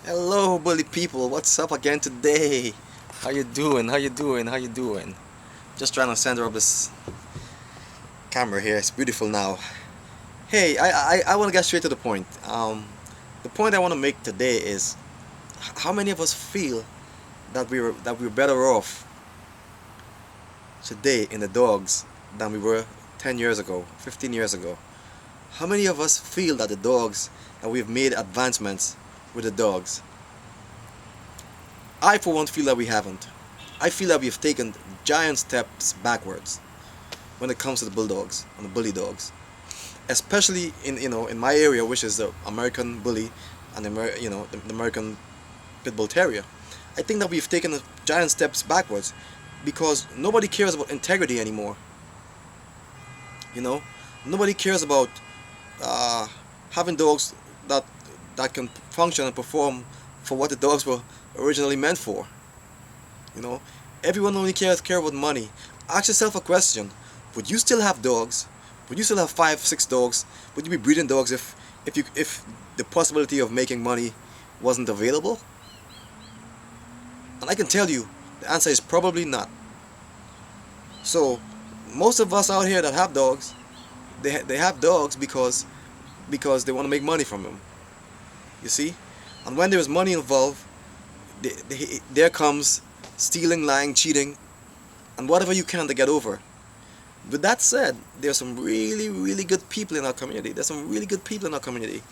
Hello, bully people. What's up again today? How you doing? How you doing? How you doing? Just trying to center up this camera here. It's beautiful now. Hey, I want to get straight to the point. The point I want to make today is how many of us feel that we're better off today in the dogs than we were 10 years ago, 15 years ago. How many of us feel that the dogs that we've made advancements with the dogs? I, for one, feel that we haven't. I feel that we've taken giant steps backwards when it comes to the bulldogs and the bully dogs, especially in my area, which is the American bully and the American pit bull terrier. I think that we've taken giant steps backwards because nobody cares about integrity anymore. You know, nobody cares about uh, having dogs that can function and perform for what the dogs were originally meant for. You know, everyone only care about money. Ask yourself a question: would you still have dogs? Would you still have five, six dogs? Would you be breeding dogs if the possibility of making money wasn't available? And I can tell you, the answer is probably not. So, most of us out here that have dogs, they have dogs because they want to make money from them. You see, and when there is money involved, there comes stealing, lying, cheating, and whatever you can to get over. With that said, there's some really, really good people in our community. There's some really good people in our community.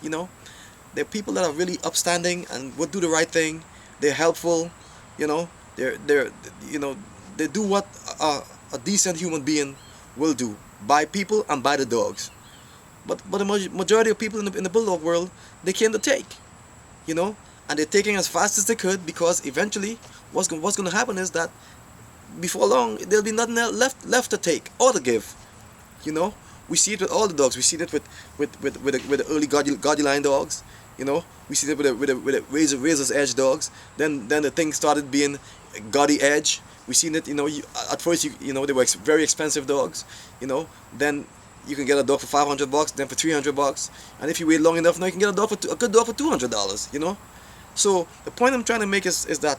They're people that are really upstanding and would do the right thing. They're helpful. You know, they're you know they do what a decent human being will do by people and by the dogs. But the majority of people in the bulldog world, they came to take. You know, and they're taking as fast as they could because eventually what's going to happen is that before long there'll be nothing left to take or to give. You know, we see it with all the dogs. We see it with the early Gaudy line dogs. You know, we see it with the razor's edge dogs. Then the thing started being Gaudy edge. We seen it. At first they were very expensive dogs. Then you can get a dog for $500, then for $300, and if you wait long enough, now you can get a good dog for $200. So the point I'm trying to make is that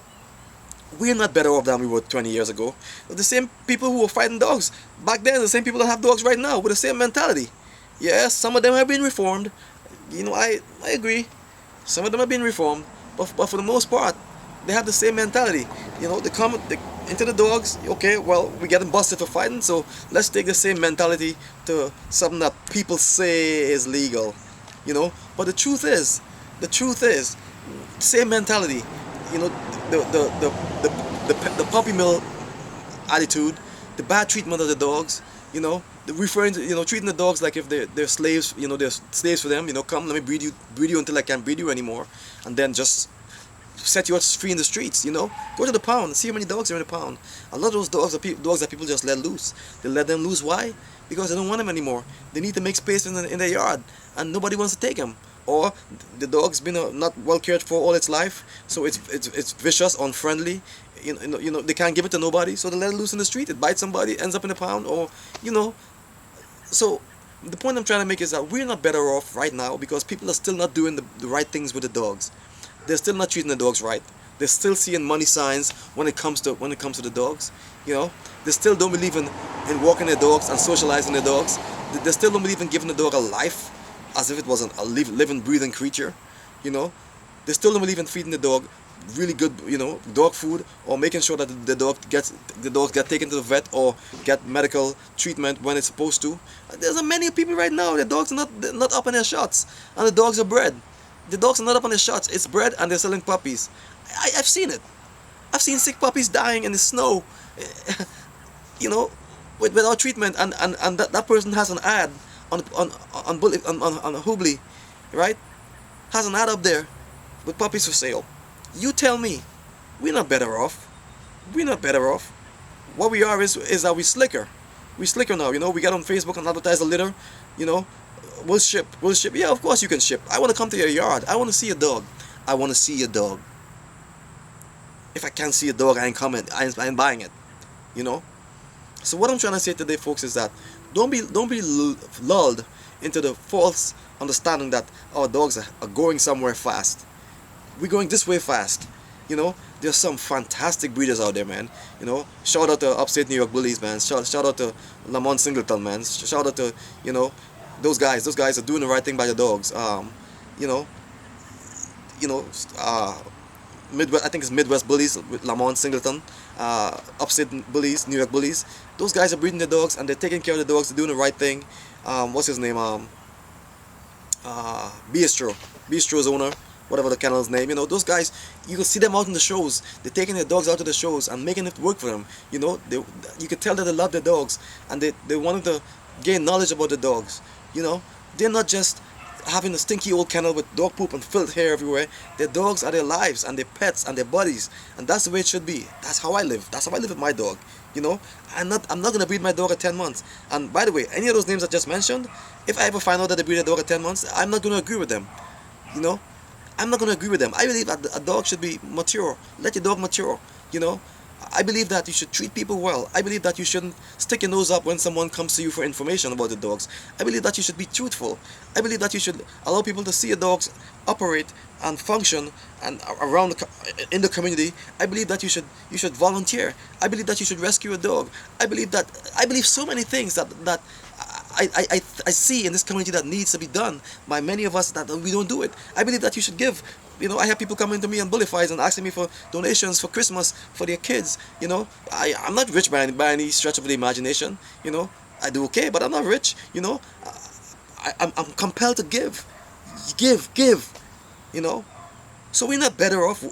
we're not better off than we were 20 years ago. The same people who were fighting dogs back then, the same people that have dogs right now with the same mentality. Yes, some of them have been reformed. I agree. Some of them have been reformed, but for the most part, they have the same mentality. They come into the dogs. Okay, well, we getting busted for fighting, so let's take the same mentality to something that people say is legal. But the truth is, same mentality. You know, the puppy mill attitude, the bad treatment of the dogs. The referring to treating the dogs like if they're slaves. They're slaves for them. Come, let me breed you until I can't breed you anymore, and then just set you free in the streets. Go to the pound and see how many dogs are in the pound. A lot of those dogs are dogs that people just let loose. They let them loose. Why? Because they don't want them anymore. They need to make space in their yard, and nobody wants to take them. Or the dog's been not well cared for all its life, so it's vicious, unfriendly. They can't give it to nobody, so they let it loose in the street. It bites somebody, ends up in the pound, or So the point I'm trying to make is that we're not better off right now because people are still not doing the right things with the dogs. They're still not treating the dogs right. They're still seeing money signs when it comes to the dogs. They still don't believe in walking their dogs and socializing their dogs. They still don't believe in giving the dog a life as if it was a living, breathing creature. They still don't believe in feeding the dog really good, dog food, or making sure that the dogs get taken to the vet or get medical treatment when it's supposed to. There's many people right now. The dogs are not up on their shots, and the dogs are bred. The dogs are not up on their shots. It's bred, and they're selling puppies. I've seen it. I've seen sick puppies dying in the snow, without treatment, and that person has an ad on Hoobly, right? Has an ad up there with puppies for sale. You tell me, we're not better off. We're not better off. What we are is that we slicker. We slicker now. We get on Facebook and advertise a litter. You know, we'll ship. We'll ship. Yeah, of course you can ship. I want to come to your yard. I want to see a dog. I want to see a dog. If I can't see a dog, I ain't coming. I ain't buying it. You know. So what I'm trying to say today, folks, is that don't be lulled into the false understanding that our dogs are going somewhere fast. we're going this way fast. You know, there's some fantastic breeders out there, man. You know, shout out to upstate New York Bullies, man. Shout out to Lamont Singleton, man. Shout out to, you know, those guys. Those guys are doing the right thing by the dogs. You know, you know, Midwest, I think it's Midwest Bullies with Lamont Singleton, upstate Bullies, New York Bullies. Those guys are breeding the dogs and they're taking care of the dogs. They're doing the right thing. What's his name? Bistro's owner, whatever the kennel's name. You know, those guys, you can see them out in the shows. They're taking their dogs out to the shows and making it work for them. You know, you can tell that they love their dogs and they want to gain knowledge about the dogs. You know, they're not just having a stinky old kennel with dog poop and filth hair everywhere. Their dogs are their lives and their pets and their buddies, and that's the way it should be. That's how I live. That's how I live with my dog. You know, I'm not gonna breed my dog at 10 months. And by the way, any of those names I just mentioned, if I ever find out that they breed a dog at 10 months, I'm not gonna agree with them. You know, I'm not gonna agree with them. I believe that a dog should be mature. Let your dog mature. You know, I believe that you should treat people well. I believe that you shouldn't stick your nose up when someone comes to you for information about the dogs. I believe that you should be truthful. I believe that you should allow people to see your dogs operate and function and around in the community. I believe that you should volunteer. I believe that you should rescue a dog. I believe so many things that I see in this community that needs to be done by many of us that we don't do it. I believe that you should give. You know, I have people coming to me on Bully Fights and asking me for donations for Christmas for their kids. You know, I'm not rich by any stretch of the imagination. You know, I do okay, but I'm not rich. You know, I'm compelled to give. You know, so we're not better off.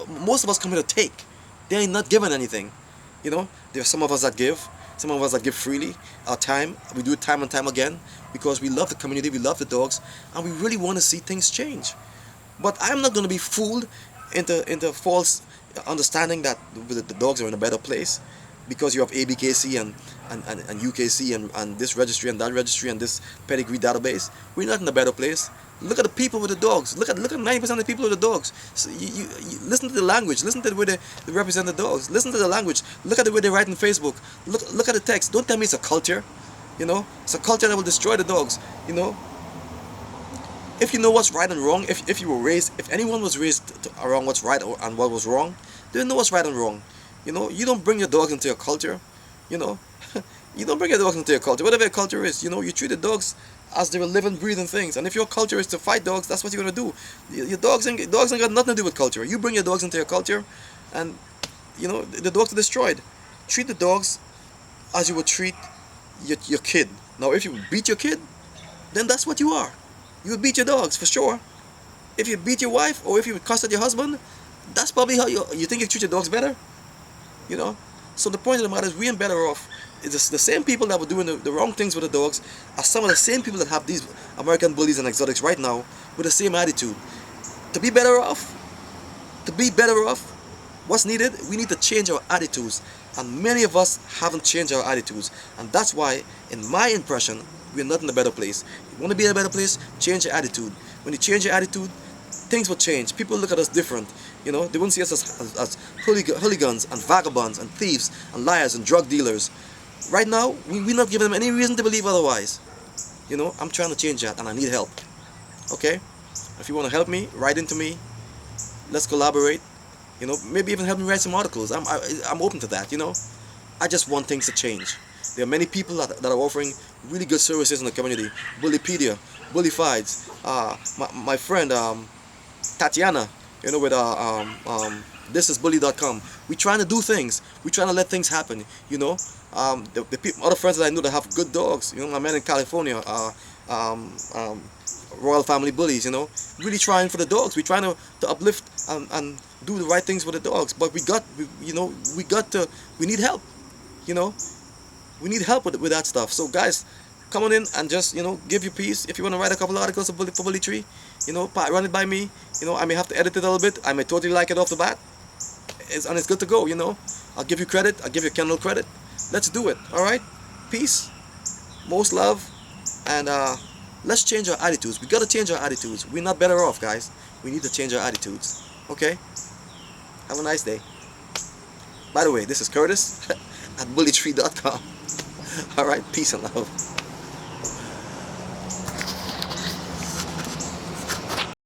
Most of us come here to take. They ain't not giving anything. You know, there are some of us that give. Some of us that give freely our time. We do it time and time again because we love the community, we love the dogs, and we really want to see things change. But I'm not going to be fooled into false understanding that the dogs are in a better place because you have ABKC and UKC and this registry and that registry and this pedigree database. We're not in a better place. Look at the people with the dogs. Look at 90% of the people with the dogs. So you listen to the language. Listen to the way they represent the dogs. Listen to the language. Look at the way they write on Facebook. Look at the text. Don't tell me it's a culture. You know, it's a culture that will destroy the dogs. You know. If you know what's right and wrong, if anyone was raised around what's right and what was wrong, they know what's right and wrong. You know, you don't bring your dog into your culture. You know, you don't bring your dogs into your culture. Whatever your culture is, you know, you treat the dogs as they were living, breathing things. And if your culture is to fight dogs, that's what you're gonna do. Your dogs ain't got nothing to do with culture. You bring your dogs into your culture, and you know the dogs are destroyed. Treat the dogs as you would treat your kid. Now, if you beat your kid, then that's what you are. You would beat your dogs for sure. If you beat your wife or if you would cuss at your husband, that's probably how you think you treat your dogs better. You know. So the point of the matter is, we ain't better off. It's the same people that were doing the wrong things with the dogs are some of the same people that have these American bullies and exotics right now with the same attitude. To be better off, what's needed? We need to change our attitudes, and many of us haven't changed our attitudes, and that's why, in my impression, we're not in a better place. You want to be in a better place? Change your attitude. When you change your attitude, things will change. People look at us different. You know, they won't see us as hooligans and vagabonds and thieves and liars and drug dealers. Right now, we're not giving them any reason to believe otherwise. You know, I'm trying to change that and I need help. Okay? If you want to help me, write into me. Let's collaborate. You know, maybe even help me write some articles. I'm open to that, you know. I just want things to change. There are many people that are offering really good services in the community. Bullypedia, Bully Fights. My friend Tatiana, you know, with thisisbully.com. We're trying to do things. We're trying to let things happen. You know, other friends that I know that have good dogs. You know, my man in California, Royal Family Bullies. You know, really trying for the dogs. We're trying to uplift and do the right things for the dogs. But we need help. You know. We need help with that stuff. So guys, come on in and just, you know, give your piece. If you want to write a couple articles for Bully Tree, you know, run it by me. You know, I may have to edit it a little bit. I may totally like it off the bat. It's good to go, you know. I'll give you credit. I'll give you Kendall credit. Let's do it. All right? Peace. Most love. And let's change our attitudes. We got to change our attitudes. We're not better off, guys. We need to change our attitudes. Okay? Have a nice day. By the way, this is Curtis at bullytree.com. Alright, peace and love.